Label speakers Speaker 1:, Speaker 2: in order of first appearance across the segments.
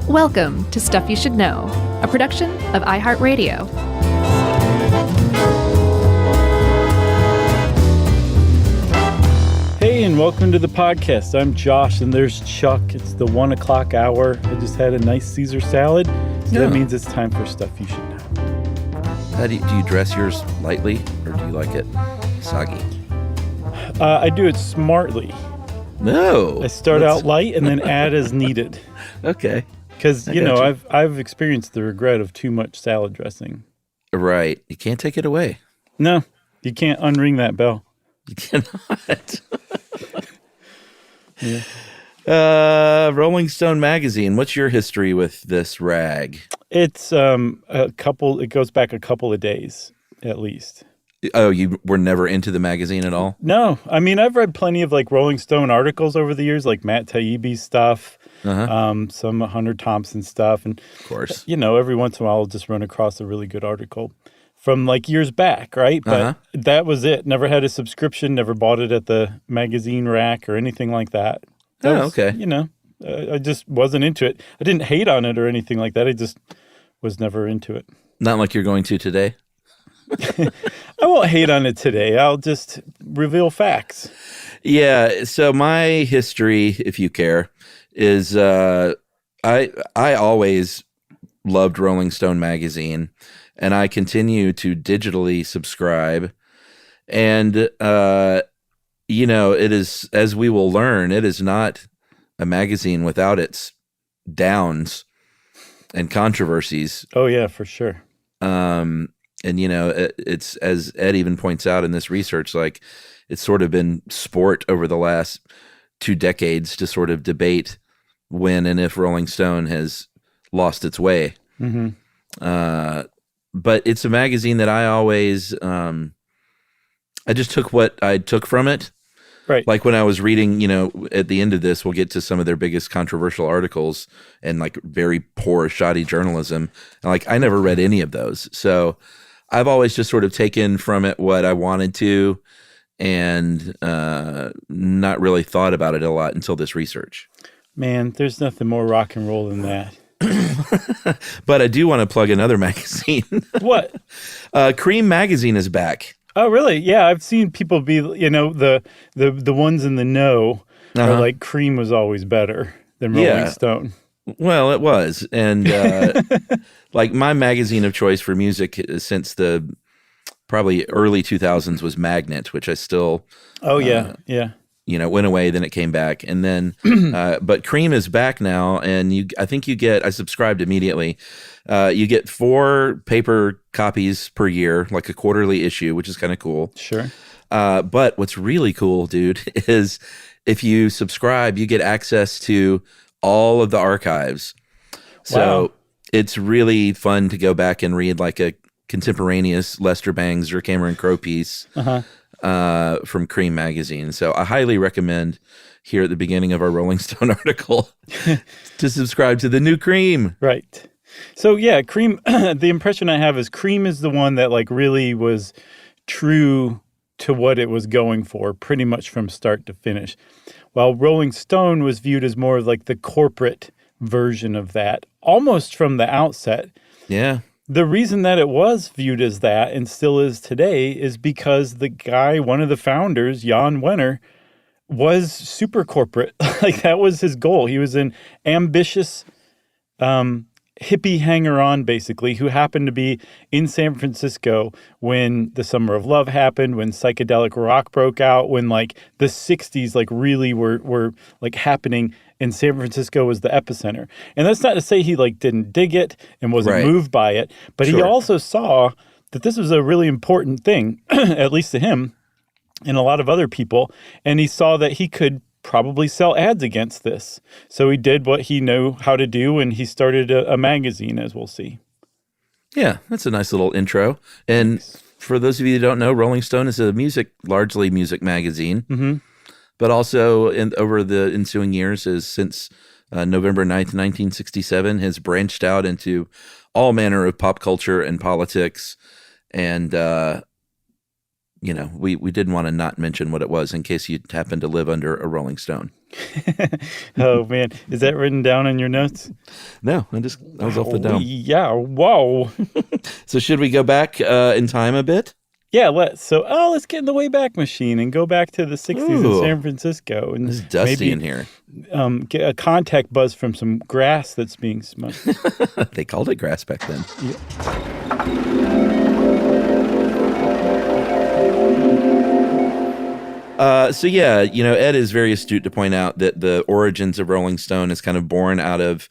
Speaker 1: Welcome to Stuff You Should Know, a production of iHeartRadio.
Speaker 2: Hey, and welcome to the podcast. I'm Josh, and there's Chuck. It's the 1 o'clock hour. I just had a nice Caesar salad, so that means it's time for Stuff You Should Know.
Speaker 3: How do you dress yours lightly, or do you like it soggy?
Speaker 2: I do it smartly.
Speaker 3: No.
Speaker 2: I start out light and then add as needed.
Speaker 3: Okay.
Speaker 2: Because, I've experienced the regret of too much salad dressing.
Speaker 3: Right. You can't take it away.
Speaker 2: No, you can't unring that bell.
Speaker 3: You cannot.
Speaker 2: Yeah.
Speaker 3: Rolling Stone magazine. What's your history with this rag?
Speaker 2: It's it goes back a couple of days, at least.
Speaker 3: Oh, you were never into the magazine at all?
Speaker 2: No. I mean, I've read plenty of like Rolling Stone articles over the years, like Matt Taibbi's stuff, some Hunter Thompson stuff. And,
Speaker 3: of course,
Speaker 2: every once in a while I'll just run across a really good article from like years back, right? But that was it. Never had a subscription, never bought it at the magazine rack or anything like that.
Speaker 3: Okay.
Speaker 2: I just wasn't into it. I didn't hate on it or anything like that. I just was never into it.
Speaker 3: Not like you're going to today?
Speaker 2: I won't hate on it today. I'll just reveal facts.
Speaker 3: Yeah. So my history, if you care, is I always loved Rolling Stone magazine, and I continue to digitally subscribe. And it is, as we will learn, it is not a magazine without its downs and controversies.
Speaker 2: Oh yeah, for sure.
Speaker 3: And, it's, as Ed even points out in this research, like it's sort of been sport over the last 2 decades to sort of debate when and if Rolling Stone has lost its way.
Speaker 2: Mm-hmm.
Speaker 3: But it's a magazine that I always, I just took what I took from it.
Speaker 2: Right.
Speaker 3: Like when I was reading, at the end of this, we'll get to some of their biggest controversial articles and like very poor, shoddy journalism. And like, I never read any of those. So I've always just sort of taken from it what I wanted to and not really thought about it a lot until this research.
Speaker 2: Man, there's nothing more rock and roll than that.
Speaker 3: But I do want to plug another magazine.
Speaker 2: What?
Speaker 3: Cream Magazine is back.
Speaker 2: Oh, really? Yeah, I've seen people be, the ones in the know are like Cream was always better than Rolling Stone.
Speaker 3: Well, it was. And like my magazine of choice for music since the probably early 2000s was Magnet, which I still went away, then it came back. And then but Cream is back now, and I subscribed immediately. You get 4 paper copies per year, like a quarterly issue, which is kind of cool.
Speaker 2: Sure.
Speaker 3: But what's really cool, dude, is if you subscribe, you get access to all of the archives. So it's really fun to go back and read like a contemporaneous Lester Bangs or Cameron Crowe piece from Cream Magazine. So I highly recommend here at the beginning of our Rolling Stone article to subscribe to the new Cream.
Speaker 2: Right. So yeah, Cream, the impression I have is Cream is the one that like really was true to what it was going for pretty much from start to finish. While Rolling Stone was viewed as more of like the corporate version of that, almost from the outset.
Speaker 3: Yeah.
Speaker 2: The reason that it was viewed as that and still is today is because the guy, one of the founders, Jan Wenner, was super corporate. Like that was his goal. He was an ambitious hippie hanger-on, basically, who happened to be in San Francisco when the Summer of Love happened, when psychedelic rock broke out, when like the 60s like really were like happening, and San Francisco was the epicenter. And that's not to say he like didn't dig it and wasn't moved by it, but he also saw that this was a really important thing, at least to him and a lot of other people, and he saw that he could probably sell ads against this. So he did what he knew how to do, and he started a magazine, as we'll see.
Speaker 3: Yeah, that's a nice little intro. And for those of you who don't know, Rolling Stone is a largely music magazine, but also over the ensuing years, since November 9th, 1967, has branched out into all manner of pop culture and politics and we didn't want to not mention what it was in case you happened to live under a Rolling Stone.
Speaker 2: Oh, man. Is that written down in your notes?
Speaker 3: No, I was off the dome.
Speaker 2: Yeah. Whoa.
Speaker 3: So should we go back in time a bit?
Speaker 2: Yeah, let's get in the Wayback Machine and go back to the 60s in San Francisco. And
Speaker 3: it's dusty
Speaker 2: maybe,
Speaker 3: in here.
Speaker 2: Get a contact buzz from some grass that's being smoked.
Speaker 3: They called it grass back then.
Speaker 2: Yeah.
Speaker 3: Ed is very astute to point out that the origins of Rolling Stone is kind of born out of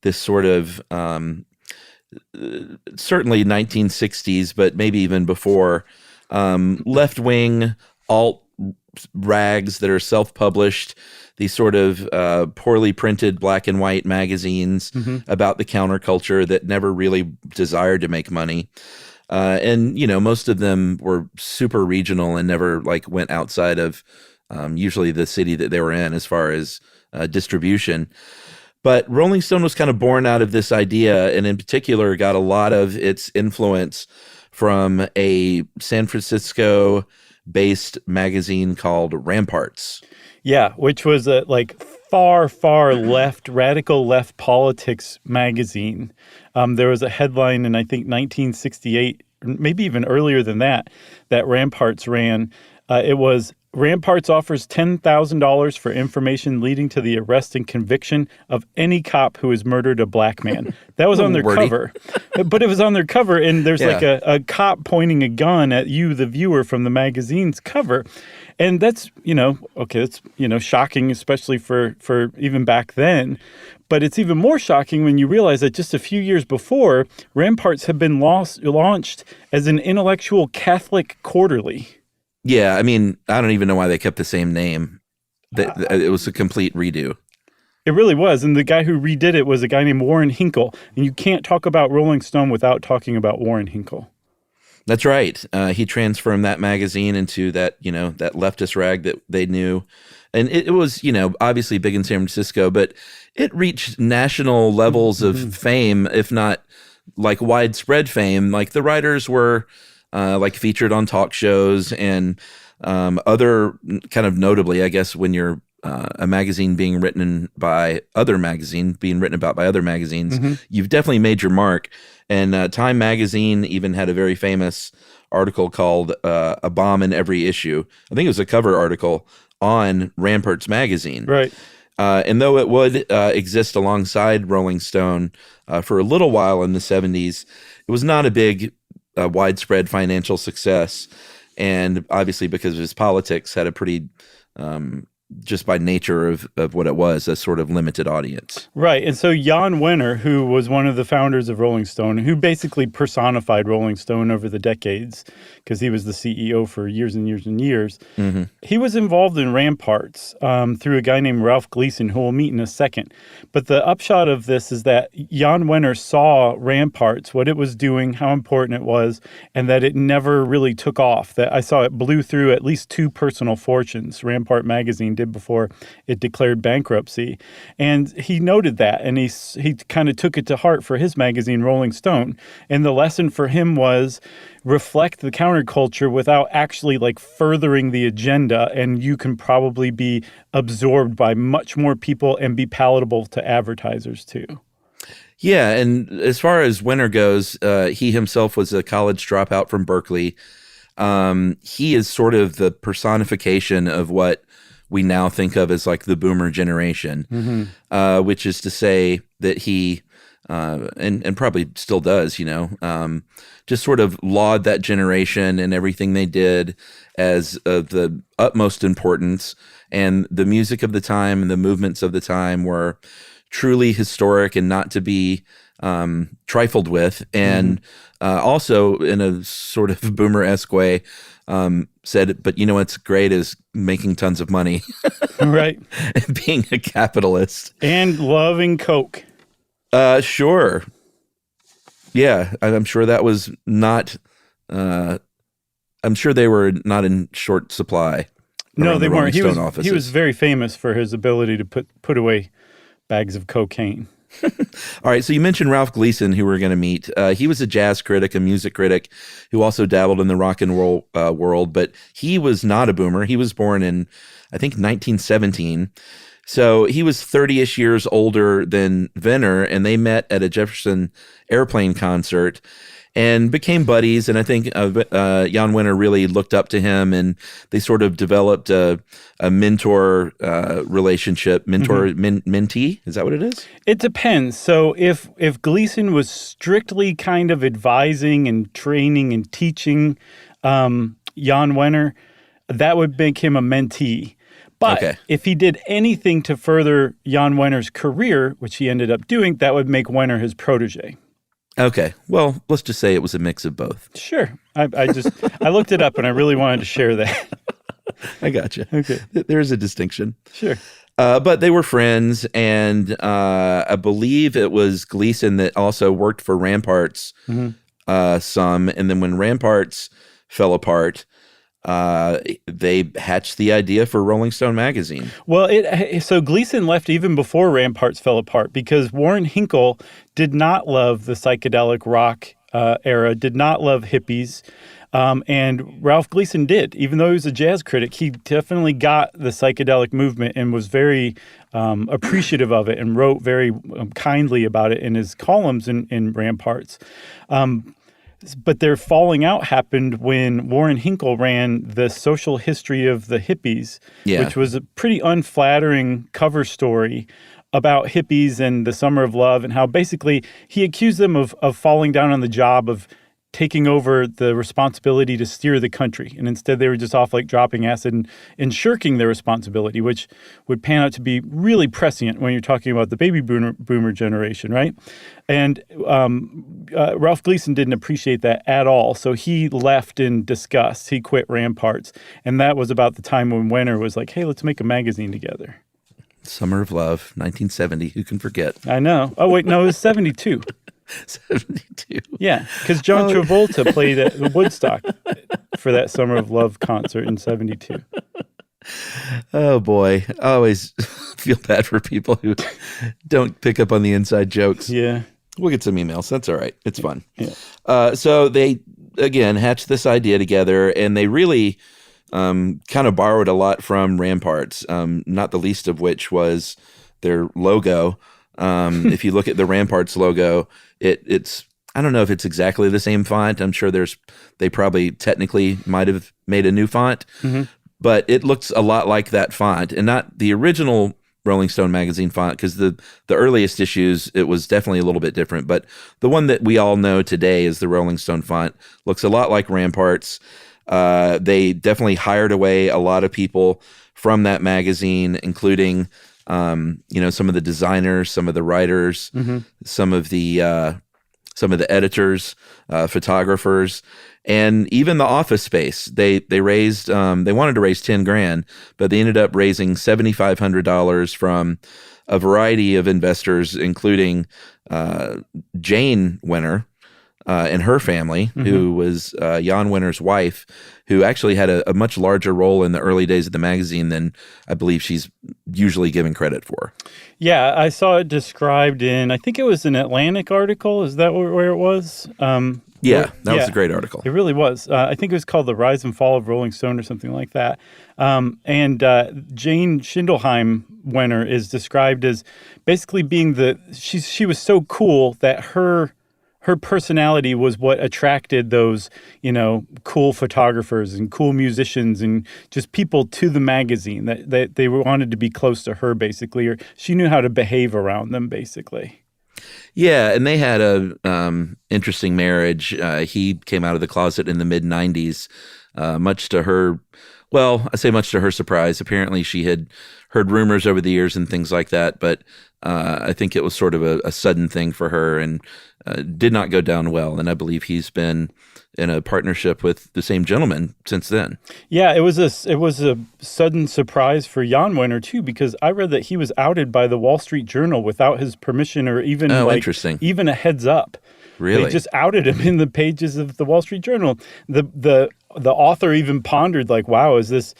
Speaker 3: this sort of certainly 1960s, but maybe even before, left-wing alt rags that are self-published, these sort of poorly printed black and white magazines about the counterculture that never really desired to make money. And most of them were super regional and never went outside of usually the city that they were in as far as distribution. But Rolling Stone was kind of born out of this idea, and in particular got a lot of its influence from a San Francisco-based magazine called Ramparts.
Speaker 2: Yeah, which was a far left, radical left politics magazine. There was a headline in, I think, 1968, maybe even earlier than that Ramparts ran. It was, Ramparts offers $10,000 for information leading to the arrest and conviction of any cop who has murdered a black man. That was on their cover. But it was on their cover, and there's a cop pointing a gun at you, the viewer, from the magazine's cover. And that's, that's shocking, especially for even back then. But it's even more shocking when you realize that just a few years before, Ramparts had been launched as an intellectual Catholic quarterly.
Speaker 3: Yeah, I mean, I don't even know why they kept the same name. It was a complete redo.
Speaker 2: It really was. And the guy who redid it was a guy named Warren Hinkle. And you can't talk about Rolling Stone without talking about Warren Hinkle.
Speaker 3: That's right. He transformed that magazine into that leftist rag that they knew. And it was, obviously big in San Francisco, but it reached national levels of fame, if not widespread fame. The writers were featured on talk shows and other kind of notably, I guess, when you're a magazine being written about by other magazines, you've definitely made your mark. And Time magazine even had a very famous article called A Bomb in Every Issue. I think it was a cover article on Ramparts magazine.
Speaker 2: Right.
Speaker 3: And though it would exist alongside Rolling Stone for a little while in the 70s, it was not a big widespread financial success, and obviously because of his politics had a pretty just by nature of what it was, a sort of limited audience.
Speaker 2: Right. And so Jan Wenner, who was one of the founders of Rolling Stone, who basically personified Rolling Stone over the decades, because he was the CEO for years and years and years, he was involved in Ramparts through a guy named Ralph Gleason, who we'll meet in a second. But the upshot of this is that Jan Wenner saw Ramparts, what it was doing, how important it was, and that it never really took off. That I saw it blew through at least 2 personal fortunes, Rampart magazine did before it declared bankruptcy. And he noted that, and he kind of took it to heart for his magazine, Rolling Stone. And the lesson for him was reflect the counterculture without actually furthering the agenda, and you can probably be absorbed by much more people and be palatable to advertisers too.
Speaker 3: Yeah, and as far as Wenner goes, he himself was a college dropout from Berkeley. He is sort of the personification of what we now think of as the boomer generation, which is to say that he, and probably still does, just sort of laud that generation and everything they did as of the utmost importance. And the music of the time and the movements of the time were truly historic and not to be trifled with. And also in a sort of boomer-esque way, said, but what's great is making tons of money.
Speaker 2: Right.
Speaker 3: And being a capitalist.
Speaker 2: And loving Coke.
Speaker 3: Sure. Yeah, I'm sure that was not, I'm sure they were not in short supply.
Speaker 2: No, they weren't. He
Speaker 3: was
Speaker 2: very famous for his ability to put away bags of cocaine.
Speaker 3: All right, so you mentioned Ralph Gleason, who we're going to meet. He was a jazz critic, a music critic, who also dabbled in the rock and roll world, but he was not a boomer. He was born in, I think, 1917. So he was 30-ish years older than Venner, and they met at a Jefferson Airplane concert and became buddies. And I think Jan Wenner really looked up to him, and they sort of developed a mentor relationship. Mentee? Is that what it is?
Speaker 2: It depends. So if Gleason was strictly kind of advising and training and teaching Jan Wenner, that would make him a mentee. But if he did anything to further Jan Wenner's career, which he ended up doing, that would make Wenner his protege.
Speaker 3: Okay. Well, let's just say it was a mix of both.
Speaker 2: Sure. I looked it up, and I really wanted to share that.
Speaker 3: I got you.
Speaker 2: Okay.
Speaker 3: There's a distinction.
Speaker 2: Sure.
Speaker 3: But they were friends, and I believe it was Gleason that also worked for Ramparts some. And then when Ramparts fell apart, they hatched the idea for Rolling Stone magazine.
Speaker 2: Well, so Gleason left even before Ramparts fell apart because Warren Hinkle did not love the psychedelic rock era, did not love hippies, and Ralph Gleason did. Even though he was a jazz critic, he definitely got the psychedelic movement and was very appreciative of it and wrote very kindly about it in his columns in Ramparts. But their falling out happened when Warren Hinkle ran the Social History of the Hippies, which was a pretty unflattering cover story about hippies and the Summer of Love, and how basically he accused them of falling down on the job of taking over the responsibility to steer the country. And instead they were just off like dropping acid and shirking their responsibility, which would pan out to be really prescient when you're talking about the baby boomer generation, right? And Ralph Gleason didn't appreciate that at all. So he left in disgust. He quit Ramparts. And that was about the time when Wenner was like, hey, let's make a magazine together.
Speaker 3: Summer of Love, 1970. Who can forget?
Speaker 2: I know. Oh, wait, no, it was 72.
Speaker 3: 72.
Speaker 2: Yeah, because John Travolta played at Woodstock for that Summer of Love concert in 72.
Speaker 3: Oh, boy. I always feel bad for people who don't pick up on the inside jokes.
Speaker 2: Yeah.
Speaker 3: We'll get some emails. That's all right. It's fun.
Speaker 2: Yeah.
Speaker 3: So they, again, hatched this idea together, and they really kind of borrowed a lot from Ramparts, not the least of which was their logo. If you look at the Ramparts logo, it's I don't know if it's exactly the same font. I'm sure they probably technically might have made a new font, but it looks a lot like that font, and not the original Rolling Stone magazine font, because the earliest issues, it was definitely a little bit different. But the one that we all know today is the Rolling Stone font. Looks a lot like Ramparts. They definitely hired away a lot of people from that magazine, including some of the designers, some of the writers, some of the editors, photographers, and even the office space. They raised, they wanted to raise $10,000, but they ended up raising $7,500 from a variety of investors, including Jane Wenner and her family, who was Jan Wenner's wife, who actually had a much larger role in the early days of the magazine than I believe she's usually given credit for.
Speaker 2: Yeah, I saw it described in, I think it was an Atlantic article. Is that where it was?
Speaker 3: Yeah, that was a great article.
Speaker 2: It really was. I think it was called The Rise and Fall of Rolling Stone or something like that. And Jane Schindelheim Wenner is described as basically being she was so cool that her personality was what attracted those, cool photographers and cool musicians and just people to the magazine, that they wanted to be close to her, basically, or she knew how to behave around them, basically.
Speaker 3: Yeah, and they had a interesting marriage. He came out of the closet in the mid-'90s, much to her, well, I say much to her surprise. Apparently she had heard rumors over the years and things like that, but I think it was sort of a sudden thing for her, and did not go down well. And I believe he's been in a partnership with the same gentleman since then. Yeah,
Speaker 2: it was a sudden surprise for Jan Wenner too, because I read that he was outed by the Wall Street Journal without his permission or even even a heads up.
Speaker 3: Really?
Speaker 2: They just outed him in the pages of the Wall Street Journal. The the author even pondered, like, wow, is this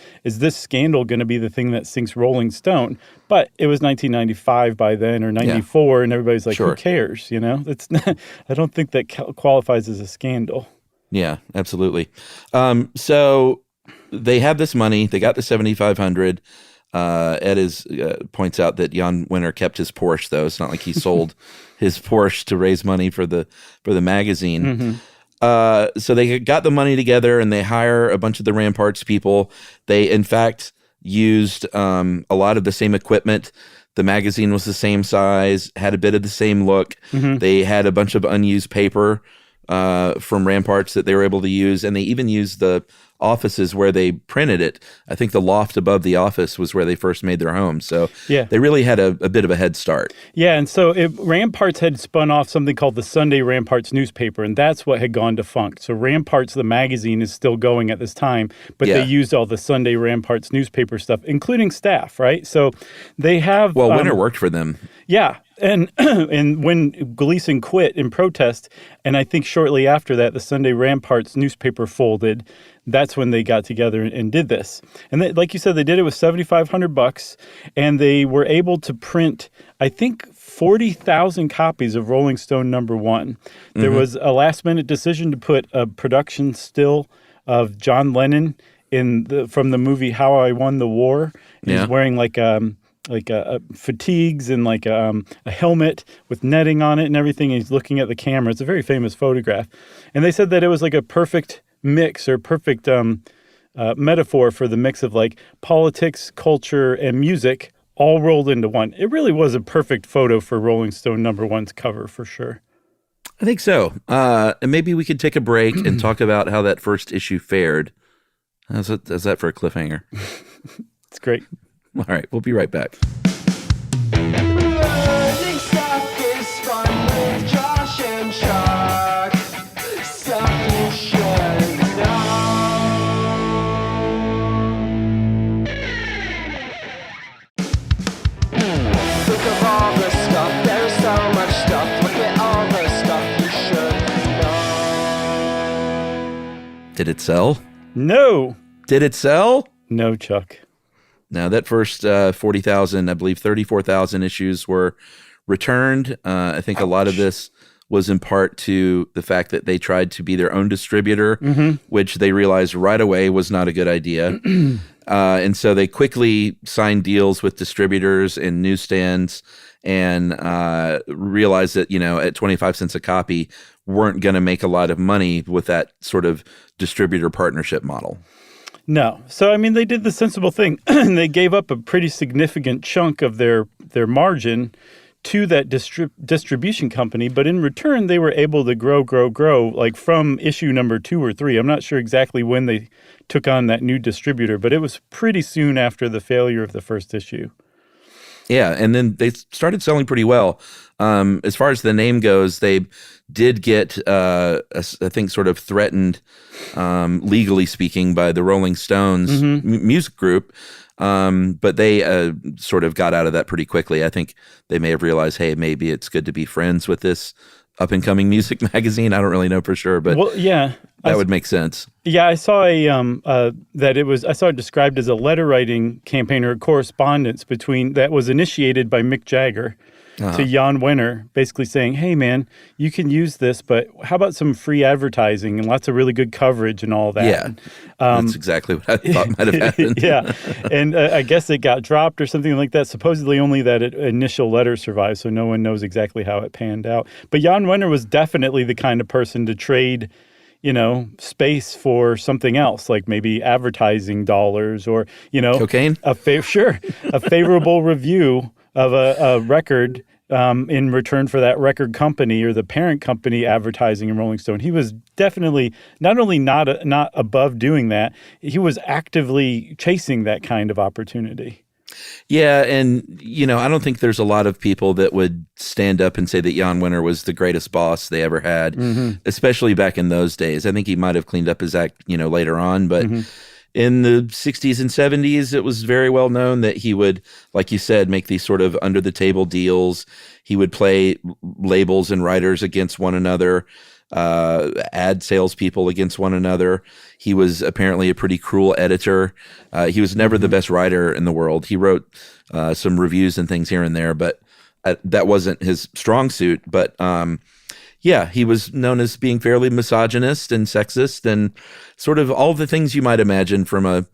Speaker 2: scandal going to be the thing that sinks Rolling Stone? But it was 1995 by then, or 94, and everybody's like, who cares? You know, it's not, I don't think that qualifies as a scandal.
Speaker 3: Yeah, absolutely. So they have this money. They got the $7,500. Ed points out that Jan Winter kept his Porsche, though. It's not like he sold his Porsche to raise money for the magazine. Mm-hmm. So they got the money together, and they hire a bunch of the Ramparts people. They, in fact, used a lot of the same equipment. The magazine was the same size, had a bit of the same look. Mm-hmm. They had a bunch of unused paper from Ramparts that they were able to use, and they even used the offices where they printed it. I think the loft above the office was where they first made their home. So they really had a bit of a head start. Yeah,
Speaker 2: and so Ramparts had spun off something called the Sunday Ramparts newspaper, and that's what had gone defunct. So Ramparts, the magazine, is still going at this time, but they used all the Sunday Ramparts newspaper stuff, including staff, right? So they have...
Speaker 3: Well, Winter worked for them.
Speaker 2: Yeah. And when Gleason quit in protest, and I think shortly after that, the Sunday Ramparts newspaper folded, that's when they got together and did this. And they, like you said, they did it with $7,500, and they were able to print, I think, 40,000 copies of Rolling Stone #1. There was a last-minute decision to put a production still of John Lennon from the movie How I Won the War. He's wearing like fatigues and like a helmet with netting on it and everything. And he's looking at the camera. It's a very famous photograph. And they said that it was like a perfect mix or perfect metaphor for the mix of like politics, culture, and music all rolled into one. It really was a perfect photo for Rolling Stone #1's cover for sure.
Speaker 3: I think so. And maybe we could take a break and talk about how that first issue fared. How's that for a cliffhanger?
Speaker 2: It's great.
Speaker 3: All right, we'll be right back.
Speaker 4: Learning stuff is fun with Josh and Chuck. Stuff you should know. Think of all the stuff, there's so much stuff. Look at all the stuff you should know.
Speaker 3: Did it sell?
Speaker 2: No.
Speaker 3: Did it sell?
Speaker 2: No, Chuck.
Speaker 3: Now, that first 40,000, I believe 34,000 issues were returned. I think a lot of this was in part to the fact that they tried to be their own distributor, which they realized right away was not a good idea. And so they quickly signed deals with distributors and newsstands and realized that, at 25 cents a copy, weren't going to make a lot of money with that sort of distributor partnership model.
Speaker 2: No. So, I mean, they did the sensible thing. They gave up a pretty significant chunk of their margin to that distribution company. But in return, they were able to grow, like from issue number 2 or 3. I'm not sure exactly when they took on that new distributor, but it was pretty soon after the failure of the first issue.
Speaker 3: Yeah, and then they started selling pretty well. As far as the name goes, they did get, I think, sort of threatened, legally speaking, by the Rolling Stones music group. But they sort of got out of that pretty quickly. I think they may have realized, hey, maybe it's good to be friends with this up-and-coming music magazine. I don't really know for sure, but that would make sense.
Speaker 2: Yeah, I saw I saw it described as a letter writing campaign or a correspondence that was initiated by Mick Jagger to Jan Winter, basically saying, hey man, you can use this, but how about some free advertising and lots of really good coverage and all that?
Speaker 3: Yeah, that's exactly what I thought might have happened.
Speaker 2: Yeah, and I guess it got dropped or something like that. Supposedly only that initial letter survived, so no one knows exactly how it panned out. But Jan Winter was definitely the kind of person to trade space for something else, like maybe advertising dollars or,
Speaker 3: cocaine?
Speaker 2: A favorable review of a record in return for that record company or the parent company advertising in Rolling Stone. He was definitely not only not above doing that, he was actively chasing that kind of opportunity.
Speaker 3: Yeah, and, I don't think there's a lot of people that would stand up and say that Jan Winter was the greatest boss they ever had, especially back in those days. I think he might have cleaned up his act, later on, but in the 60s and 70s, it was very well known that he would, like you said, make these sort of under-the-table deals. He would play labels and writers against one another. ad salespeople against one another. He was apparently a pretty cruel editor. He was never the best writer in the world. He wrote some reviews and things here and there, but that wasn't his strong suit. But yeah, he was known as being fairly misogynist and sexist and sort of all the things you might imagine from a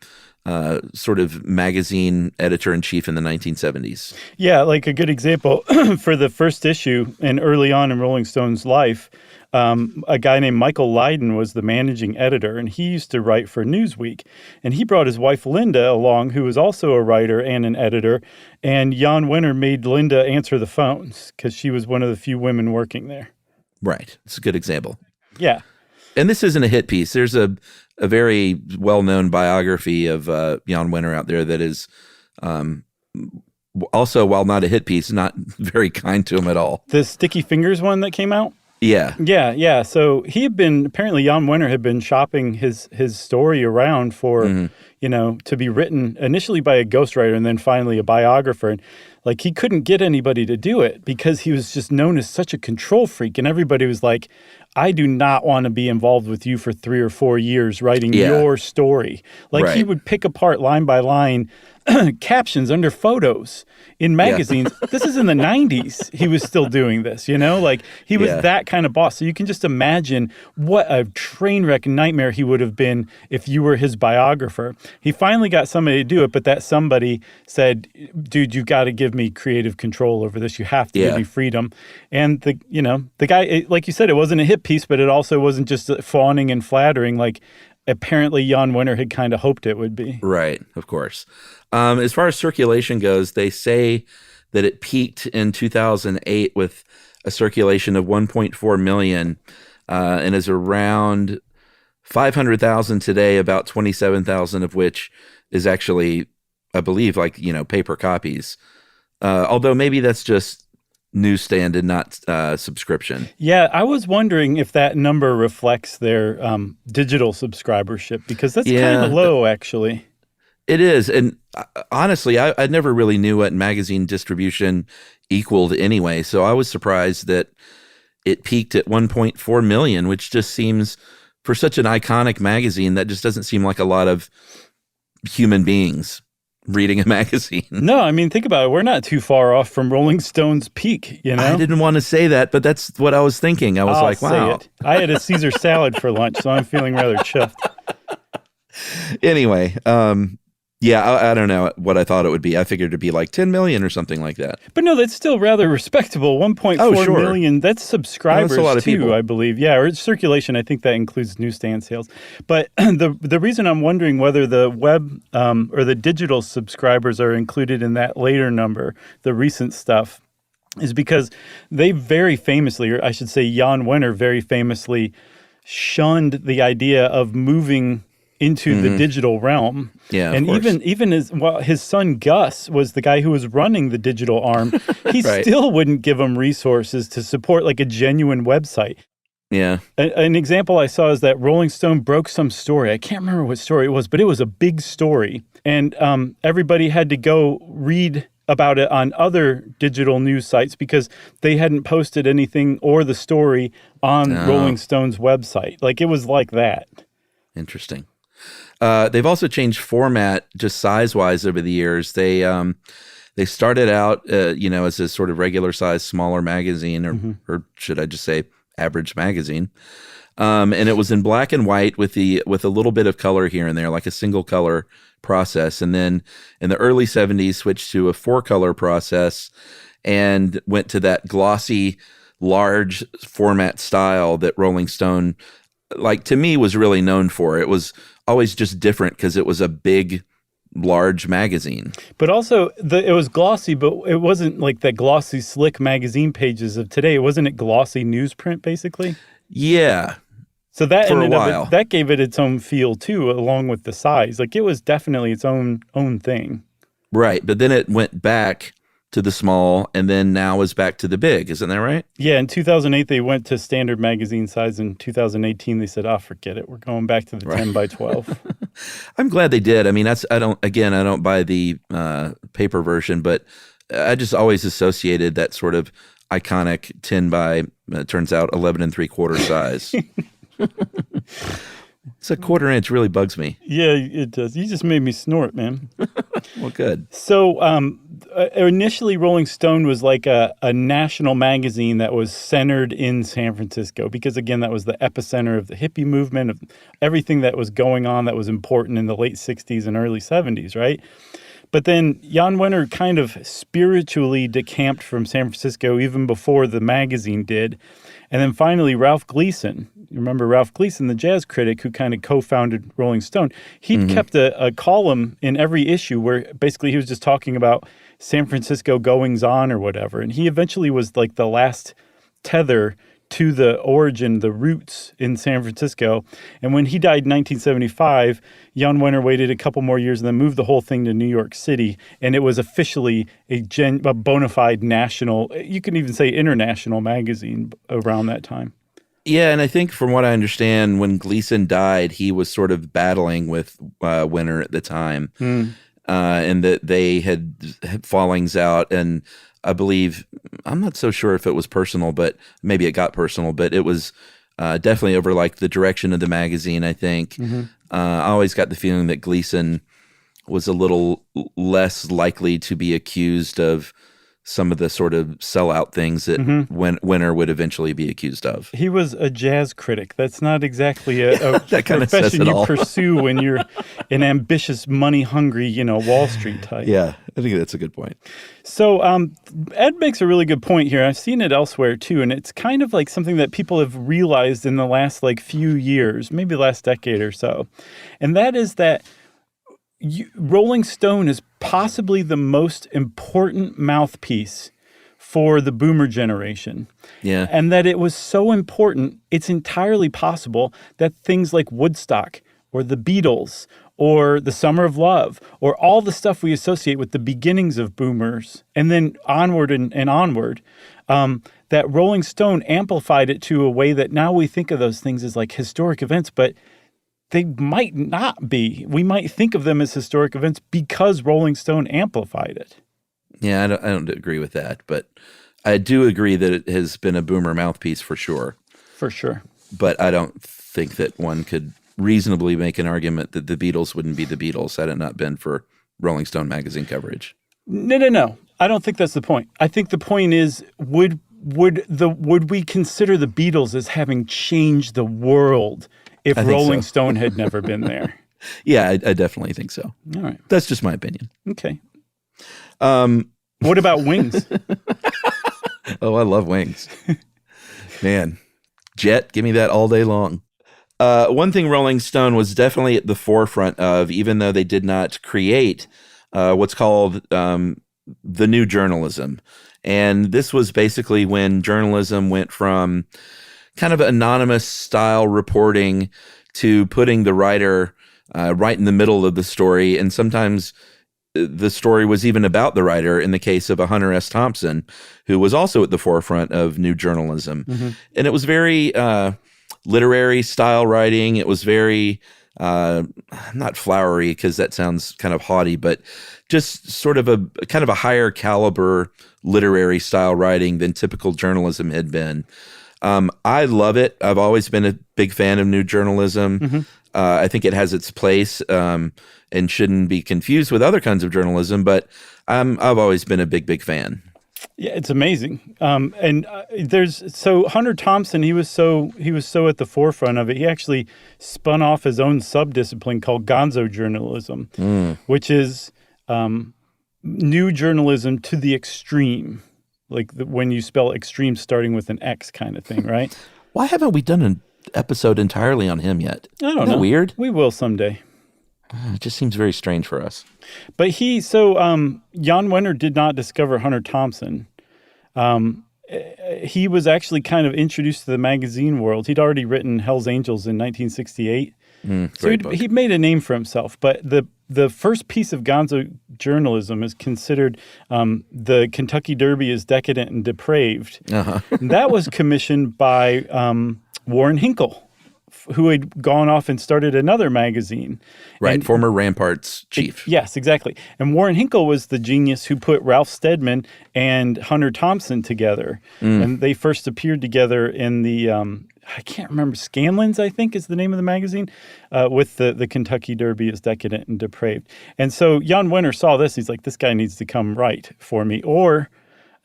Speaker 3: sort of magazine editor-in-chief in the 1970s.
Speaker 2: Yeah, like a good example for the first issue and early on in Rolling Stone's life, a guy named Michael Lydon was the managing editor, and he used to write for Newsweek. And he brought his wife Linda along, who was also a writer and an editor, and Jan Wenner made Linda answer the phones because she was one of the few women working there.
Speaker 3: Right. It's a good example.
Speaker 2: Yeah.
Speaker 3: And this isn't a hit piece. There's a very well-known biography of Jan Wenner out there that is also, while not a hit piece, not very kind to him at all.
Speaker 2: The Sticky Fingers one that came out?
Speaker 3: Yeah.
Speaker 2: Yeah. So he had been, apparently Jan Wenner had been shopping his story around for, to be written initially by a ghostwriter and then finally a biographer. And like he couldn't get anybody to do it because he was just known as such a control freak. And everybody was like, I do not want to be involved with you for 3 or 4 years writing your story. Like he would pick apart line by line captions under photos in magazines. This is in the 90s. He was still doing this, like he was that kind of boss. So you can just imagine what a train wreck nightmare he would have been if you were his biographer. He finally got somebody to do it, but that somebody said, dude, you got to give me creative control over this. You have to give me freedom. And the guy, like you said, it wasn't a hit piece, but it also wasn't just fawning and flattering. Like apparently Jan Wenner had kind of hoped it would be.
Speaker 3: Right. Of course. As far as circulation goes, they say that it peaked in 2008 with a circulation of 1.4 million and is around 500,000 today, about 27,000 of which is actually, I believe, paper copies. Although maybe that's just newsstand and not subscription.
Speaker 2: Yeah, I was wondering if that number reflects their digital subscribership because that's kind of low, actually.
Speaker 3: It is. And honestly, I never really knew what magazine distribution equaled anyway. So I was surprised that it peaked at 1.4 million, which just seems, for such an iconic magazine, that just doesn't seem like a lot of human beings reading a magazine.
Speaker 2: No, I mean, think about it. We're not too far off from Rolling Stone's peak,
Speaker 3: I didn't want to say that, but that's what I was thinking. I was like, wow.
Speaker 2: I had a Caesar salad for lunch, so I'm feeling rather chuffed.
Speaker 3: Anyway, I don't know what I thought it would be. I figured it'd be like 10 million or something like that.
Speaker 2: But no, that's still rather respectable. 1.4 million, that's subscribers
Speaker 3: that's a lot of
Speaker 2: too,
Speaker 3: people.
Speaker 2: I believe. Yeah, or circulation, I think that includes newsstand sales. But the reason I'm wondering whether the web or the digital subscribers are included in that later number, the recent stuff, is because they very famously, or I should say Jan Wenner very famously, shunned the idea of moving into the digital realm.
Speaker 3: Yeah,
Speaker 2: and even his son Gus was the guy who was running the digital arm. He still wouldn't give him resources to support like a genuine website.
Speaker 3: Yeah.
Speaker 2: An example I saw is that Rolling Stone broke some story. I can't remember what story it was, but it was a big story. And everybody had to go read about it on other digital news sites because they hadn't posted anything or the story on Rolling Stone's website. Like it was like that.
Speaker 3: Interesting. They've also changed format just size-wise over the years. They started out, as a sort of regular-sized, smaller magazine, or should I just say average magazine. And it was in black and white with a little bit of color here and there, like a single-color process. And then in the early 70s, switched to a 4-color process and went to that glossy, large format style that Rolling Stone, like to me, was really known for. It was always just different because it was a big, large magazine.
Speaker 2: But also, it was glossy, but it wasn't like that glossy, slick magazine pages of today. Wasn't it glossy newsprint, basically?
Speaker 3: Yeah.
Speaker 2: So that
Speaker 3: for
Speaker 2: ended
Speaker 3: a while.
Speaker 2: that gave it its own feel too, along with the size. Like it was definitely its own thing.
Speaker 3: Right, but then it went back to the small, and then now is back to the big. Isn't that right?
Speaker 2: Yeah, in 2008, they went to standard magazine size. In 2018, they said, forget it. We're going back to the 10 by 12.
Speaker 3: I'm glad they did. I mean, I don't buy the paper version, but I just always associated that sort of iconic 10 by, turns out 11 3/4 size. It's a 1/4 inch, really bugs me.
Speaker 2: Yeah, it does. You just made me snort, man.
Speaker 3: Well, good.
Speaker 2: So initially, Rolling Stone was like a national magazine that was centered in San Francisco because, again, that was the epicenter of the hippie movement, of everything that was going on that was important in the late 60s and early 70s, right? But then Jan Wenner kind of spiritually decamped from San Francisco even before the magazine did. And then finally, Ralph Gleason, you remember Ralph Gleason, the jazz critic who kind of co-founded Rolling Stone, he kept a column in every issue where basically he was just talking about San Francisco goings-on or whatever. And he eventually was like the last tether to the origin, the roots in San Francisco. And when he died in 1975, Jan Wenner waited a couple more years and then moved the whole thing to New York City. And it was officially a bona fide national, you can even say international magazine around that time.
Speaker 3: Yeah, and I think from what I understand, when Gleason died, he was sort of battling with Wenner at the time. And that they had fallings out, and I believe, I'm not so sure if it was personal, but maybe it got personal, but it was definitely over like the direction of the magazine, I think. I always got the feeling that Gleason was a little less likely to be accused of some of the sort of sellout things that Wenner would eventually be accused of.
Speaker 2: He was a jazz critic. That's not exactly a
Speaker 3: that kind of
Speaker 2: profession
Speaker 3: says it
Speaker 2: you
Speaker 3: all.
Speaker 2: pursue when you're an ambitious, money-hungry, Wall Street type.
Speaker 3: Yeah, I think that's a good point.
Speaker 2: So Ed makes a really good point here. I've seen it elsewhere too, and it's kind of like something that people have realized in the last few years, maybe last decade or so, and that is that Rolling Stone is possibly the most important mouthpiece for the boomer generation.
Speaker 3: Yeah.
Speaker 2: And that it was so important, it's entirely possible that things like Woodstock or the Beatles or the Summer of Love or all the stuff we associate with the beginnings of boomers and then onward and onward, that Rolling Stone amplified it to a way that now we think of those things as like historic events, but they might not be. We might think of them as historic events because Rolling Stone amplified it.
Speaker 3: Yeah, I don't agree with that, but I do agree that it has been a boomer mouthpiece for sure.
Speaker 2: For sure.
Speaker 3: But I don't think that one could reasonably make an argument that the Beatles wouldn't be the Beatles had it not been for Rolling Stone magazine coverage.
Speaker 2: No. I don't think that's the point. I think the point is, would we consider the Beatles as having changed the world if Rolling Stone had never been there?
Speaker 3: Yeah, I definitely think so.
Speaker 2: All right.
Speaker 3: That's just my opinion.
Speaker 2: Okay. What about Wings?
Speaker 3: Oh, I love Wings. Man, Jet, give me that all day long. One thing Rolling Stone was definitely at the forefront of, even though they did not create what's called the new journalism. And this was basically when journalism went from kind of anonymous style reporting to putting the writer right in the middle of the story. And sometimes the story was even about the writer, in the case of a Hunter S. Thompson, who was also at the forefront of new journalism. And it was very literary style writing. It was very, not flowery because that sounds kind of haughty, but just sort of a kind of a higher caliber literary style writing than typical journalism had been. I love it. I've always been a big fan of new journalism. I think it has its place and shouldn't be confused with other kinds of journalism, but I've always been a big fan.
Speaker 2: Yeah, it's amazing. And Hunter Thompson, he was so at the forefront of it. He actually spun off his own subdiscipline called gonzo journalism, which is new journalism to the extreme. Like when you spell extreme starting with an X kind of thing, right?
Speaker 3: Why haven't we done an episode entirely on him yet?
Speaker 2: I don't know.
Speaker 3: Isn't that weird?
Speaker 2: We will someday.
Speaker 3: It just seems very strange for us.
Speaker 2: But Jan Wenner did not discover Hunter Thompson. He was actually kind of introduced to the magazine world. He'd already written Hell's Angels in 1968. So he made a name for himself. But the first piece of gonzo journalism is considered the Kentucky Derby is decadent and depraved. And that was commissioned by Warren Hinkle. who had gone off and started another magazine.
Speaker 3: Right,
Speaker 2: And
Speaker 3: former Ramparts chief.
Speaker 2: yes, exactly. And Warren Hinkle was the genius who put Ralph Steadman and Hunter Thompson together. And they first appeared together in the, I can't remember, Scanlon's, I think is the name of the magazine, with the Kentucky Derby is Decadent and Depraved. And so Jan Wenner saw this. He's like, this guy needs to come write for me. Or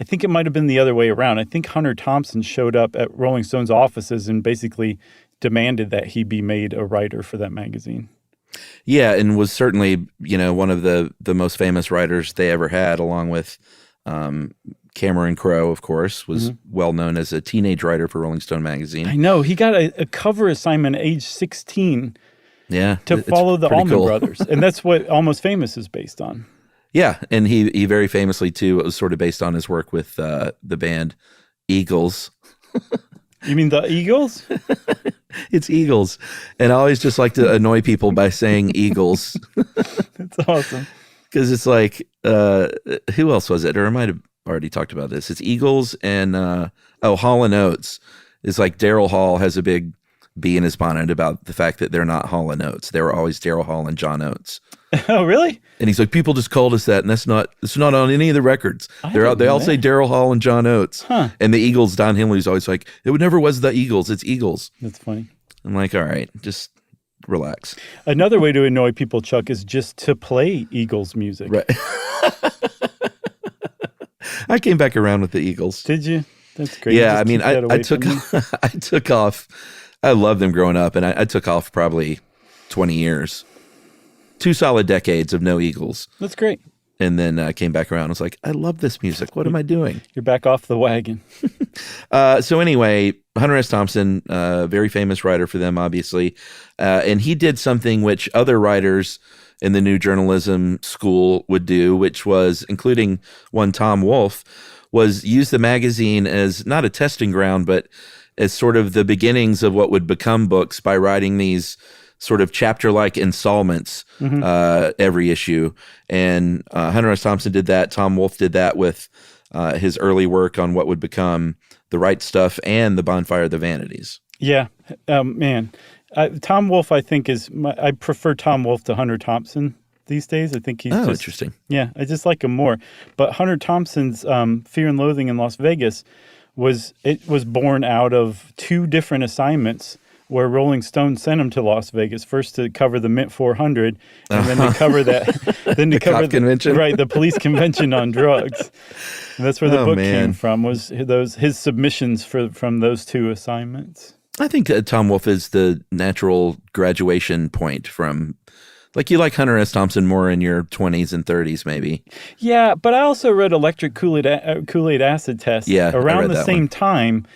Speaker 2: I think it might have been the other way around. I think Hunter Thompson showed up at Rolling Stone's offices and basically demanded that he be made a writer for that magazine.
Speaker 3: Yeah, and was certainly, one of the most famous writers they ever had, along with Cameron Crowe, of course, was well known as a teenage writer for Rolling Stone magazine.
Speaker 2: I know. He got a cover assignment at age 16
Speaker 3: Yeah,
Speaker 2: to follow the
Speaker 3: pretty
Speaker 2: Allman
Speaker 3: cool.
Speaker 2: Brothers. And that's what Almost Famous is based on.
Speaker 3: Yeah, and he very famously, too, it was sort of based on his work with the band Eagles.
Speaker 2: You mean the Eagles?
Speaker 3: It's Eagles. And I always just like to annoy people by saying Eagles.
Speaker 2: That's awesome.
Speaker 3: Because it's like, who else was it? Or I might have already talked about this. It's Eagles and, Hall & Oates. It's like Daryl Hall has a big bee in his bonnet about the fact that they're not Hall & Oates. They were always Daryl Hall and John Oates.
Speaker 2: Oh, really?
Speaker 3: And he's like, people just called us that, and it's not on any of the records. They all say Daryl Hall and John Oates.
Speaker 2: Huh.
Speaker 3: And the Eagles, Don Henley's always like, it never was the Eagles, it's Eagles.
Speaker 2: That's funny.
Speaker 3: I'm like, all right, just relax.
Speaker 2: Another way to annoy people, Chuck, is just to play Eagles music.
Speaker 3: Right. I came back around with the Eagles.
Speaker 2: Did you? That's great.
Speaker 3: Yeah,
Speaker 2: Just
Speaker 3: I mean,
Speaker 2: keep that
Speaker 3: I
Speaker 2: away
Speaker 3: took
Speaker 2: from me.
Speaker 3: I took off. I loved them growing up, and I took off probably 20 years. 2 solid decades of no Eagles.
Speaker 2: That's great.
Speaker 3: And then came back around. I was like, I love this music. What am I doing?
Speaker 2: You're back off the wagon.
Speaker 3: So anyway, Hunter S. Thompson, very famous writer for them, obviously. And he did something which other writers in the new journalism school would do, which was, including one Tom Wolfe, was use the magazine as not a testing ground, but as sort of the beginnings of what would become books by writing these sort of chapter-like installments every issue. And Hunter S. Thompson did that. Tom Wolfe did that with his early work on what would become The Right Stuff and The Bonfire of the Vanities.
Speaker 2: Yeah, man. Tom Wolfe, I think, I prefer Tom Wolfe to Hunter Thompson these days. I think he's
Speaker 3: interesting.
Speaker 2: Yeah, I just like him more. But Hunter Thompson's Fear and Loathing in Las Vegas was born out of 2 different assignments where Rolling Stone sent him to Las Vegas, first to cover the Mint 400, and then to cover the
Speaker 3: convention,
Speaker 2: right? The police convention on drugs. And that's where the book came from. Was his submissions from those 2 assignments.
Speaker 3: I think Tom Wolfe is the natural graduation point from, like, you like Hunter S. Thompson more in your 20s and 30s, maybe.
Speaker 2: Yeah, but I also read Electric Kool-Aid Acid Test around the same time.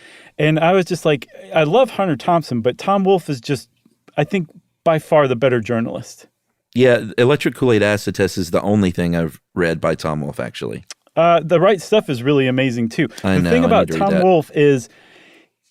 Speaker 2: And I was just like, I love Hunter Thompson, but Tom Wolfe is just, I think, by far the better journalist.
Speaker 3: Yeah, Electric Kool-Aid Acid Test is the only thing I've read by Tom Wolfe, actually.
Speaker 2: The Right Stuff is really amazing, too. The thing about Tom Wolfe is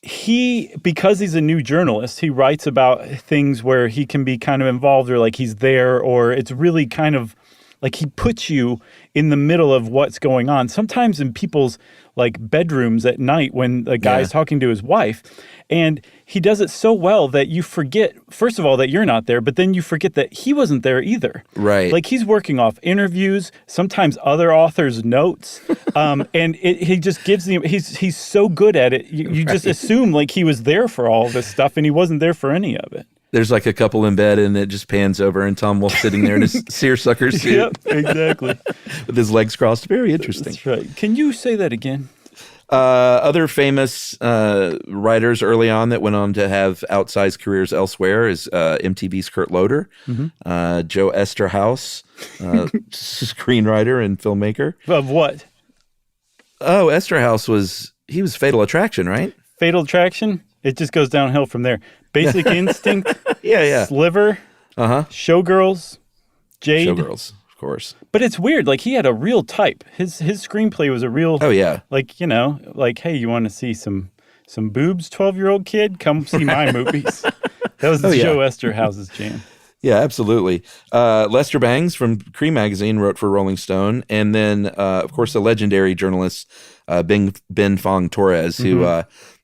Speaker 2: because he's a new journalist, he writes about things where he can be kind of involved or like he's there, or it's really kind of like he puts you in the middle of what's going on. Sometimes in people's like bedrooms at night when the guy's talking to his wife, and he does it so well that you forget, first of all, that you're not there, but then you forget that he wasn't there either.
Speaker 3: Right.
Speaker 2: Like he's working off interviews, sometimes other authors' notes, and he just gives you, he's so good at it. You just assume like he was there for all this stuff and he wasn't there for any of it.
Speaker 3: There's like a couple in bed and it just pans over and Tom Wolfe sitting there in his seersucker suit.
Speaker 2: Yep, exactly.
Speaker 3: With his legs crossed. Very interesting.
Speaker 2: That's right. Can you say that again?
Speaker 3: Other famous writers early on that went on to have outsized careers elsewhere is MTV's Kurt Loder, Joe Esterhaus, screenwriter and filmmaker.
Speaker 2: Of what?
Speaker 3: Oh, Esterhaus was Fatal Attraction, right?
Speaker 2: Fatal Attraction? It just goes downhill from there. Basic Instinct.
Speaker 3: Yeah.
Speaker 2: Sliver. Showgirls. Jade.
Speaker 3: Showgirls, of course.
Speaker 2: But it's weird. Like he had a real type. His screenplay was a real.
Speaker 3: Oh yeah.
Speaker 2: Like like hey, you want to see some boobs, 12-year-old kid? Come see my movies. That was Joe Esterhaus's jam.
Speaker 3: Yeah, absolutely. Lester Bangs from Cream Magazine wrote for Rolling Stone. And then, of course, the legendary journalist Ben Fong Torres, who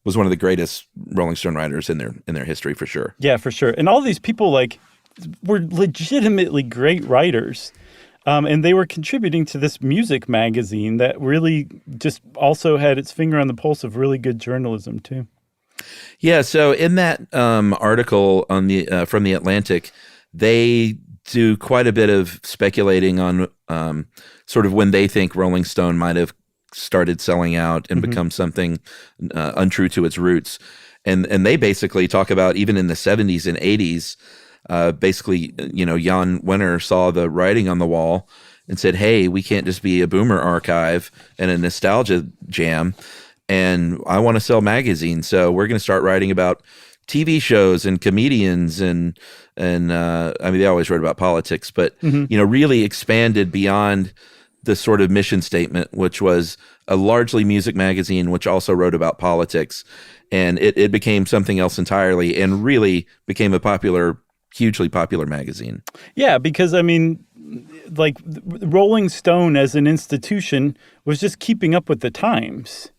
Speaker 3: was one of the greatest Rolling Stone writers in their history, for sure.
Speaker 2: Yeah, for sure. And all these people were legitimately great writers. And they were contributing to this music magazine that really just also had its finger on the pulse of really good journalism, too.
Speaker 3: Yeah, so in that article on the from The Atlantic, they do quite a bit of speculating on sort of when they think Rolling Stone might have started selling out and become something untrue to its roots. And they basically talk about even in the 70s and 80s, basically, Jan Wenner saw the writing on the wall and said, hey, we can't just be a boomer archive and a nostalgia jam. And I want to sell magazines. So we're going to start writing about TV shows and comedians and I mean, they always wrote about politics, but, really expanded beyond the sort of mission statement, which was a largely music magazine, which also wrote about politics. And it became something else entirely and really became a hugely popular magazine. Yeah,
Speaker 2: because, I mean, like Rolling Stone as an institution was just keeping up with the times.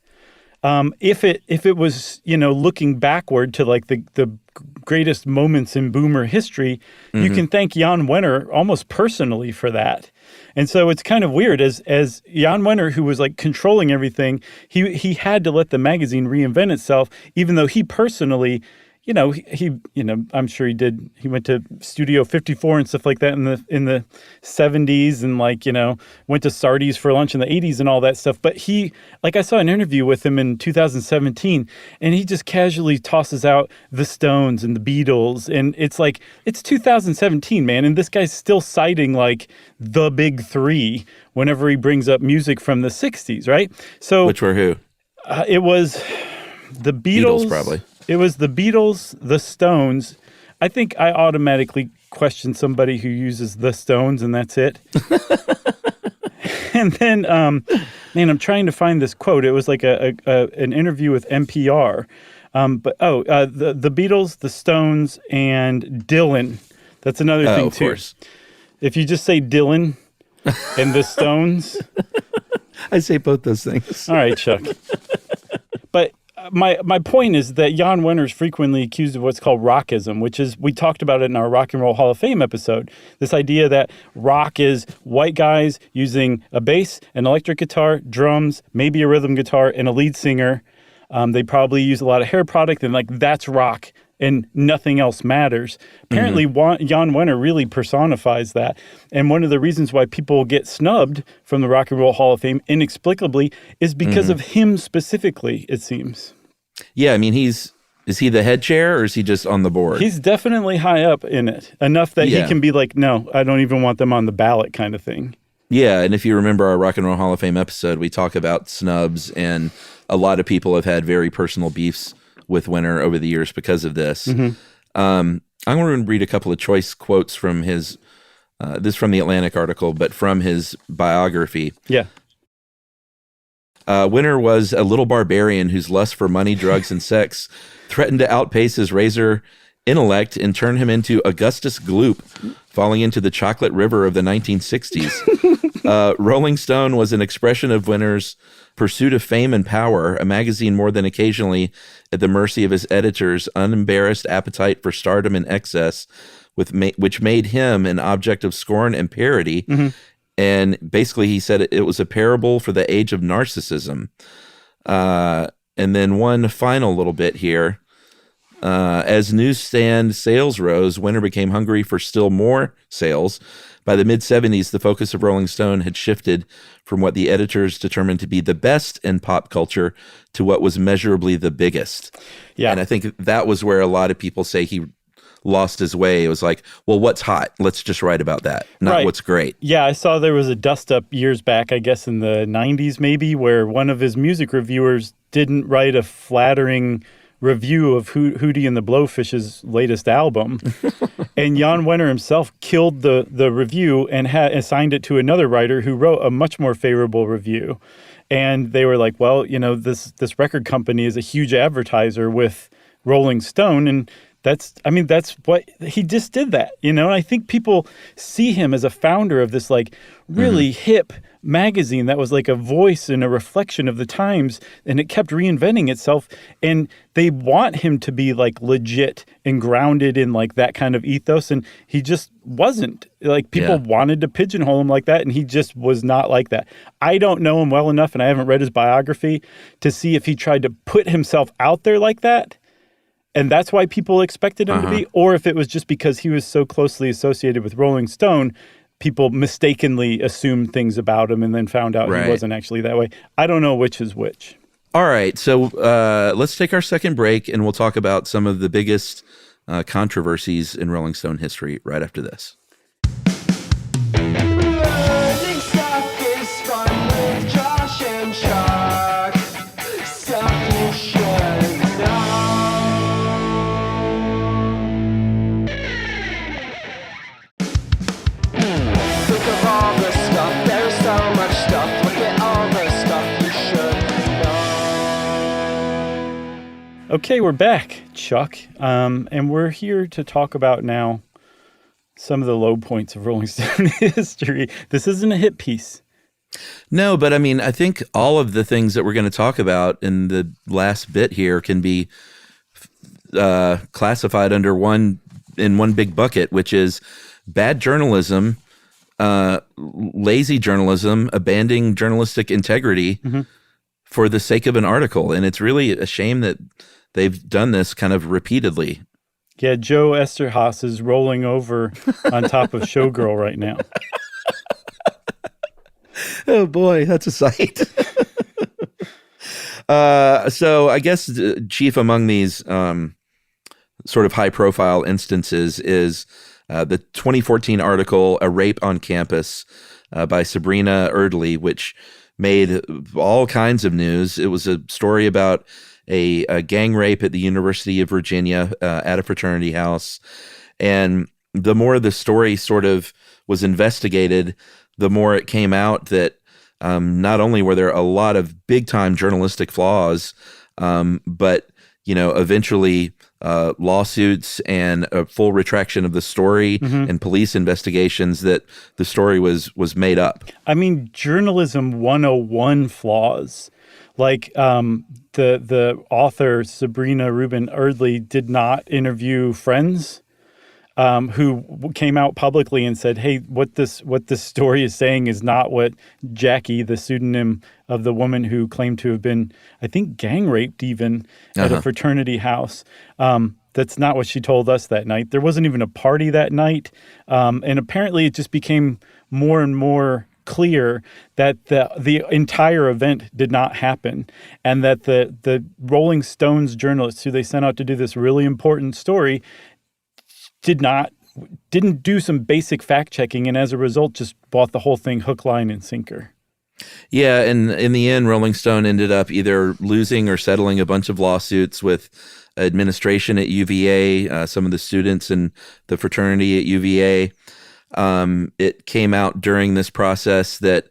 Speaker 2: If it was, looking backward to like the greatest moments in boomer history, you can thank Jan Wenner almost personally for that. And so it's kind of weird as Jan Wenner, who was like controlling everything, he had to let the magazine reinvent itself, even though he personally, I'm sure he did. He went to Studio 54 and stuff like that in the 70s and went to Sardi's for lunch in the 80s and all that stuff. But I saw an interview with him in 2017 and he just casually tosses out the Stones and the Beatles. And it's 2017, man. And this guy's still citing the big three whenever he brings up music from the 60s, right? So
Speaker 3: which were who?
Speaker 2: It was the
Speaker 3: Beatles probably.
Speaker 2: It was the Beatles, the Stones. I think I automatically question somebody who uses the Stones, and that's it. And then, man, I'm trying to find this quote. It was like an interview with NPR. The Beatles, the Stones, and Dylan. That's another thing, too. Of course. If you just say Dylan and the Stones.
Speaker 3: I say both those things.
Speaker 2: All right, Chuck. But my point is that Jan Wenner is frequently accused of what's called rockism, which is, we talked about it in our Rock and Roll Hall of Fame episode, this idea that rock is white guys using a bass, an electric guitar, drums, maybe a rhythm guitar, and a lead singer. They probably use a lot of hair product, and that's rock, and nothing else matters. Apparently, Jan Wenner really personifies that. And one of the reasons why people get snubbed from the Rock and Roll Hall of Fame inexplicably is because of him specifically, it seems.
Speaker 3: Yeah, I mean, is he the head chair or is he just on the board?
Speaker 2: He's definitely high up in it, enough that he can be like, no, I don't even want them on the ballot kind of thing.
Speaker 3: Yeah, and if you remember our Rock and Roll Hall of Fame episode, we talk about snubs, and a lot of people have had very personal beefs with Wenner over the years because of this. I'm going to read a couple of choice quotes from his, this from the Atlantic article, but from his biography.
Speaker 2: Yeah.
Speaker 3: Wenner was a little barbarian whose lust for money, drugs, and sex threatened to outpace his razor intellect and turn him into Augustus Gloop, falling into the chocolate river of the 1960s. Rolling Stone was an expression of Wenner's pursuit of fame and power, a magazine more than occasionally at the mercy of his editor's unembarrassed appetite for stardom and excess, which made him an object of scorn and parody. And basically he said it was a parable for the age of narcissism. And then one final little bit here. As newsstand sales rose, Wenner became hungry for still more sales. By the mid-'70s, the focus of Rolling Stone had shifted from what the editors determined to be the best in pop culture to what was measurably the biggest. Yeah. And I think that was where a lot of people say he lost his way. It was like, well, what's hot? Let's just write about that, not what's great.
Speaker 2: Yeah, I saw there was a dust-up years back, I guess in the 90s maybe, where one of his music reviewers didn't write a flattering review of Hootie and the Blowfish's latest album. And Jan Wenner himself killed the review and assigned it to another writer who wrote a much more favorable review. And they were like, well, this record company is a huge advertiser with Rolling Stone, and That's what he just did that, And I think people see him as a founder of this like really hip magazine that was like a voice and a reflection of the times, and it kept reinventing itself. And they want him to be like legit and grounded in like that kind of ethos. And he just wasn't. Like people wanted to pigeonhole him like that, and he just was not like that. I don't know him well enough, and I haven't read his biography to see if he tried to put himself out there like that. And that's why people expected him to be, or if it was just because he was so closely associated with Rolling Stone, people mistakenly assumed things about him and then found out he wasn't actually that way. I don't know which is which.
Speaker 3: All right. So let's take our second break, and we'll talk about some of the biggest controversies in Rolling Stone history right after this.
Speaker 4: Learning stuff is fun with Josh and Chuck. Stuff you should know. Think of all the stuff, there's so much stuff. Look at all the stuff you should know.
Speaker 2: Okay, we're back, Chuck. And we're here to talk about now some of the low points of Rolling Stone history. This isn't a hit piece.
Speaker 3: No, but I mean, I think all of the things that we're going to talk about in the last bit here can be classified under one big bucket, which is bad journalism, lazy journalism, abandoning journalistic integrity for the sake of an article. And it's really a shame that they've done this kind of repeatedly.
Speaker 2: Yeah, Joe Esterhaas is rolling over on top of Showgirl right now.
Speaker 3: Oh boy, that's a sight. So I guess chief among these sort of high-profile instances is the 2014 article, "A Rape on Campus," by Sabrina Erdely, which made all kinds of news. It was a story about a gang rape at the University of Virginia at a fraternity house. And the more the story sort of was investigated, the more it came out that not only were there a lot of big-time journalistic flaws, but, eventually lawsuits and a full retraction of the story and police investigations that the story was made up.
Speaker 2: I mean, journalism 101 flaws. Like the author Sabrina Rubin Erdely did not interview friends who came out publicly and said, "Hey, what this story is saying is not what Jackie," the pseudonym of the woman who claimed to have been, I think, gang raped even at a fraternity house. That's not what she told us that night. There wasn't even a party that night, and apparently it just became more and more clear that the entire event did not happen, and that the Rolling Stones journalists who they sent out to do this really important story didn't do some basic fact checking, and as a result just bought the whole thing hook, line, and sinker.
Speaker 3: Yeah, and in the end, Rolling Stone ended up either losing or settling a bunch of lawsuits with administration at UVA, some of the students in the fraternity at UVA. It came out during this process that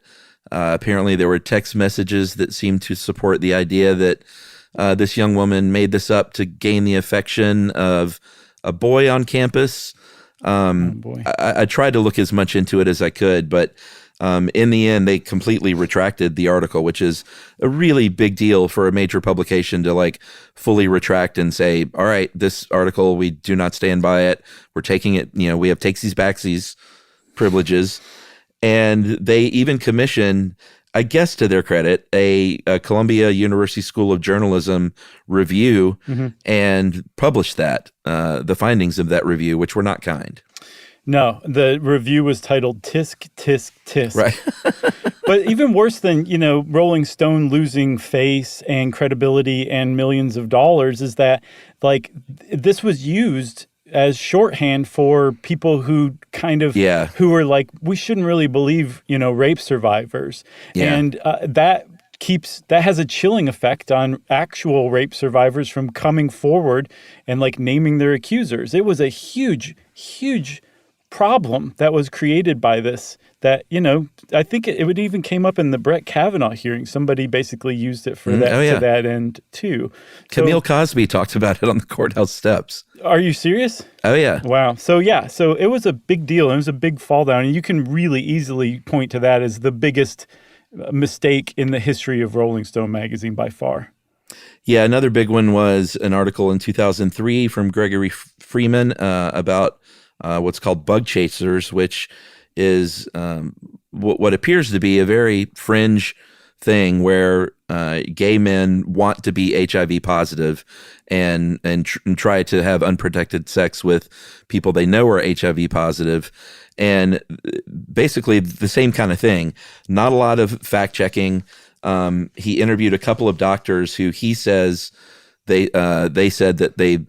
Speaker 3: apparently there were text messages that seemed to support the idea that this young woman made this up to gain the affection of a boy on campus. I tried to look as much into it as I could, but in the end, they completely retracted the article, which is a really big deal for a major publication to like fully retract and say, all right, this article, we do not stand by it. We're taking it, we have takesies backsies privileges. And they even commissioned, I guess to their credit, a Columbia University School of Journalism review and published that, the findings of that review, which were not kind.
Speaker 2: No, the review was titled "Tisk, Tisk, Tisk."
Speaker 3: Right.
Speaker 2: But even worse than, Rolling Stone losing face and credibility and millions of dollars is that, like, this was used as shorthand for people who kind of, who were like, we shouldn't really believe, rape survivors. Yeah. And that has a chilling effect on actual rape survivors from coming forward and like naming their accusers. It was a huge, huge problem that was created by this that, I think it would even came up in the Brett Kavanaugh hearing. Somebody basically used it for that to that end too.
Speaker 3: Camille Cosby talked about it on the courthouse steps.
Speaker 2: Are you serious?
Speaker 3: Oh, yeah.
Speaker 2: Wow. So it was a big deal. It was a big fall down. And you can really easily point to that as the biggest mistake in the history of Rolling Stone magazine by far.
Speaker 3: Yeah, another big one was an article in 2003 from Gregory Freeman about what's called bug chasers, which is what appears to be a very fringe thing where gay men want to be HIV positive and try to have unprotected sex with people they know are HIV positive. And basically the same kind of thing. Not a lot of fact checking. He interviewed a couple of doctors who he says they said that they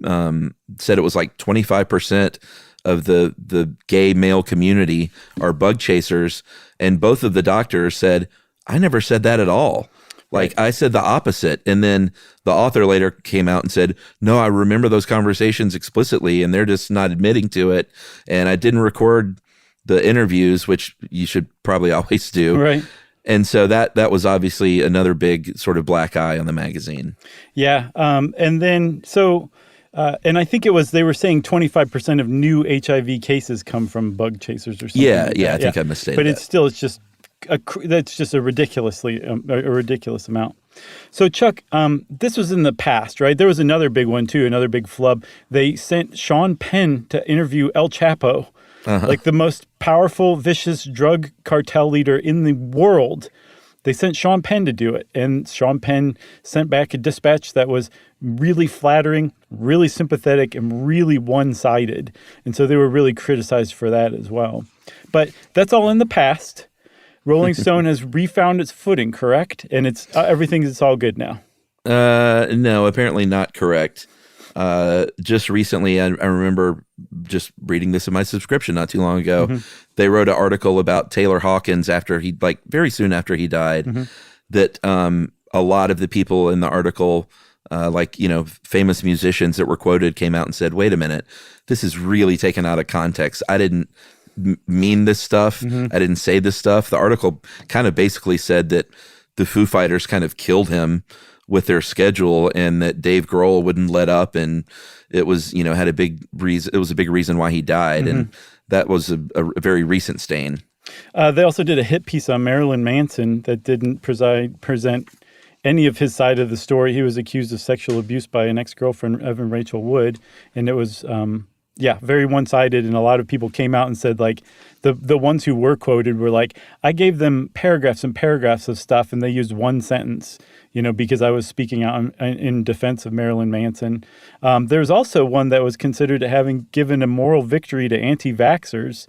Speaker 3: said it was like 25% of the gay male community are bug chasers, and both of the doctors said, I never said that at all. Like, I said the opposite. And then the author later came out and said, no, I remember those conversations explicitly, and they're just not admitting to it. And I didn't record the interviews, which you should probably always do.
Speaker 2: Right.
Speaker 3: And so that was obviously another big sort of black eye on the magazine. Yeah.
Speaker 2: And then, and I think they were saying 25% of new HIV cases come from bug chasers or something.
Speaker 3: Yeah,
Speaker 2: like
Speaker 3: I think I misstated
Speaker 2: but
Speaker 3: that.
Speaker 2: It's just that's just a ridiculous amount. So Chuck, this was in the past, right? There was another big one too, another big flub. They sent Sean Penn to interview El Chapo, like the most powerful, vicious drug cartel leader in the world. They sent Sean Penn to do it, and Sean Penn sent back a dispatch that was really flattering, really sympathetic, and really one-sided. And so they were really criticized for that as well. But that's all in the past. Rolling Stone has refound its footing, correct? And it's it's all good now.
Speaker 3: No, apparently not correct. Just recently, I remember just reading this in my subscription not too long ago. Mm-hmm. They wrote an article about Taylor Hawkins very soon after he died, that a lot of the people in the article, famous musicians that were quoted came out and said, wait a minute, this is really taken out of context. I didn't mean this stuff. I didn't say this stuff. The article kind of basically said that the Foo Fighters kind of killed him with their schedule, and that Dave Grohl wouldn't let up, and it was had a big reason. It was a big reason why he died, and that was a very recent stain.
Speaker 2: They also did a hit piece on Marilyn Manson that didn't present any of his side of the story. He was accused of sexual abuse by an ex-girlfriend, Evan Rachel Wood, and it was very one-sided, and a lot of people came out and said, like, the ones who were quoted were like, I gave them paragraphs and paragraphs of stuff, and they used one sentence, because I was speaking out in defense of Marilyn Manson. There's also one that was considered having given a moral victory to anti-vaxxers.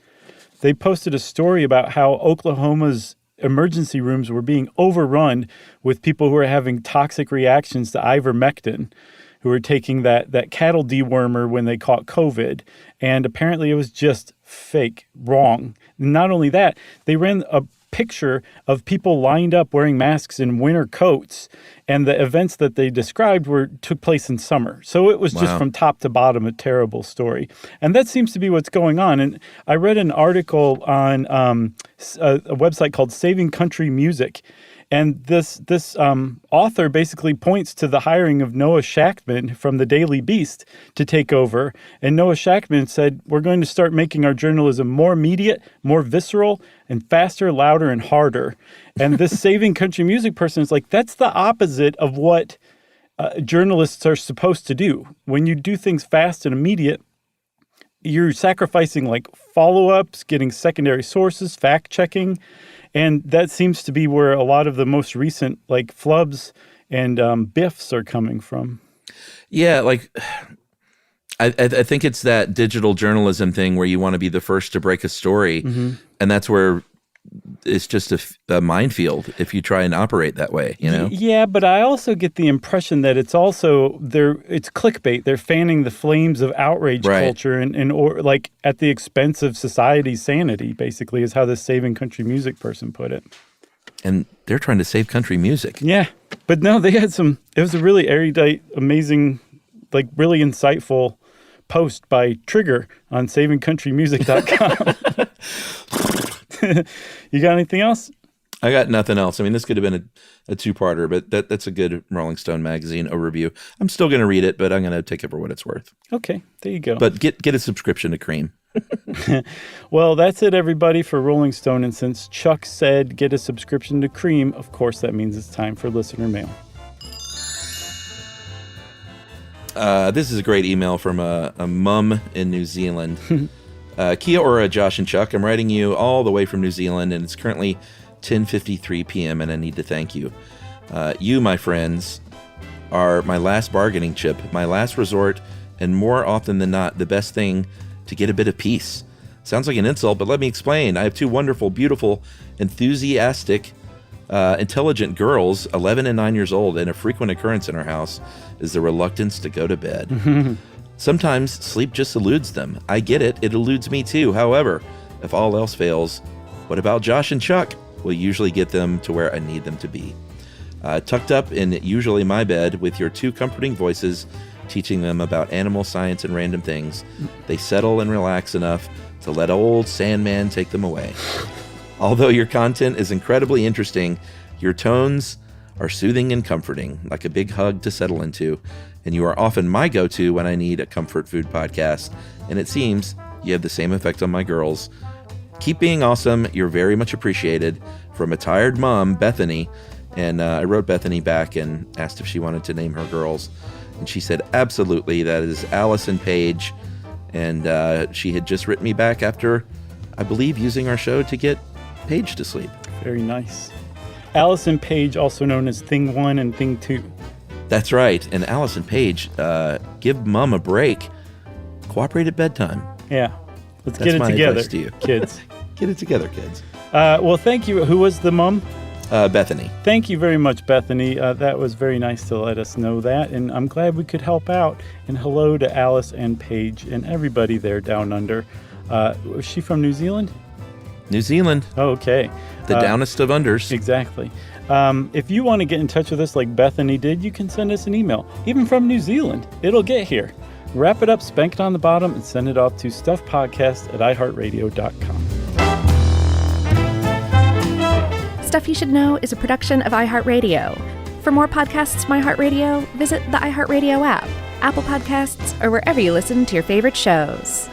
Speaker 2: They posted a story about how Oklahoma's emergency rooms were being overrun with people who were having toxic reactions to ivermectin, who were taking that cattle dewormer when they caught COVID. And apparently it was just fake, wrong. Not only that, they ran a picture of people lined up wearing masks in winter coats, and the events that they described took place in summer. So it was just from top to bottom a terrible story. And that seems to be what's going on. And I read an article on a website called Saving Country Music. And this author basically points to the hiring of Noah Shachtman from the Daily Beast to take over. And Noah Shachtman said, we're going to start making our journalism more immediate, more visceral, and faster, louder, and harder. And this Saving Country Music person is like, that's the opposite of what journalists are supposed to do. When you do things fast and immediate, you're sacrificing like follow-ups, getting secondary sources, fact-checking. And that seems to be where a lot of the most recent like flubs and biffs are coming from.
Speaker 3: Yeah, like I think it's that digital journalism thing where you want to be the first to break a story, and that's where it's just a minefield if you try and operate that way,
Speaker 2: Yeah, but I also get the impression that it's also it's clickbait. They're fanning the flames of outrage culture or like at the expense of society's sanity, basically, is how this Saving Country Music person put it.
Speaker 3: And they're trying to save country music.
Speaker 2: Yeah, but no, they had it was a really erudite, amazing, like really insightful post by Trigger on savingcountrymusic.com. You got anything else?
Speaker 3: I got nothing else. I mean, this could have been a two-parter, but that's a good Rolling Stone magazine overview. I'm still going to read it, but I'm going to take it for what it's worth.
Speaker 2: Okay, there you go.
Speaker 3: But get a subscription to Cream.
Speaker 2: Well, that's it, everybody, for Rolling Stone. And since Chuck said get a subscription to Cream, of course, that means it's time for listener mail.
Speaker 3: This is a great email from a mum in New Zealand. Kia ora, Josh and Chuck. I'm writing you all the way from New Zealand, and it's currently 10:53 p.m., and I need to thank you. You, my friends, are my last bargaining chip, my last resort, and more often than not, the best thing to get a bit of peace. Sounds like an insult, but let me explain. I have two wonderful, beautiful, enthusiastic, intelligent girls, 11 and 9 years old, and a frequent occurrence in our house is the reluctance to go to bed. Sometimes sleep just eludes them. I get it. It eludes me too. However, if all else fails, what about Josh and Chuck? Will usually get them to where I need them to be. Tucked up in usually my bed with your two comforting voices, teaching them about animal science and random things, they settle and relax enough to let old Sandman take them away. Although your content is incredibly interesting, your tones are soothing and comforting, like a big hug to settle into, and you are often my go-to when I need a comfort food podcast, and it seems you have the same effect on my girls. Keep being awesome. You're very much appreciated. From a tired mom, Bethany. And I wrote Bethany back and asked if she wanted to name her girls. And she said, absolutely. That is Alice and Paige. And she had just written me back after, I believe, using our show to get Paige to sleep.
Speaker 2: Very nice. Alice and Paige, also known as Thing 1 and Thing 2.
Speaker 3: That's right. And Alice and Paige, give mom a break. Cooperate at bedtime.
Speaker 2: Yeah. Let's
Speaker 3: That's
Speaker 2: get it
Speaker 3: my
Speaker 2: together,
Speaker 3: advice to you.
Speaker 2: kids.
Speaker 3: Get it together, kids.
Speaker 2: Well, thank you. Who was the mom?
Speaker 3: Bethany.
Speaker 2: Thank you very much, Bethany. That was very nice to let us know that, and I'm glad we could help out. And hello to Alice and Paige and everybody there down under. Was she from New Zealand?
Speaker 3: New Zealand.
Speaker 2: Oh, okay.
Speaker 3: The downest of unders.
Speaker 2: Exactly. If you want to get in touch with us like Bethany did, you can send us an email. Even from New Zealand, it'll get here. Wrap it up, spank it on the bottom, and send it off to stuffpodcast@iheartradio.com.
Speaker 1: Stuff You Should Know is a production of iHeartRadio. For more podcasts from iHeartRadio, visit the iHeartRadio app, Apple Podcasts, or wherever you listen to your favorite shows.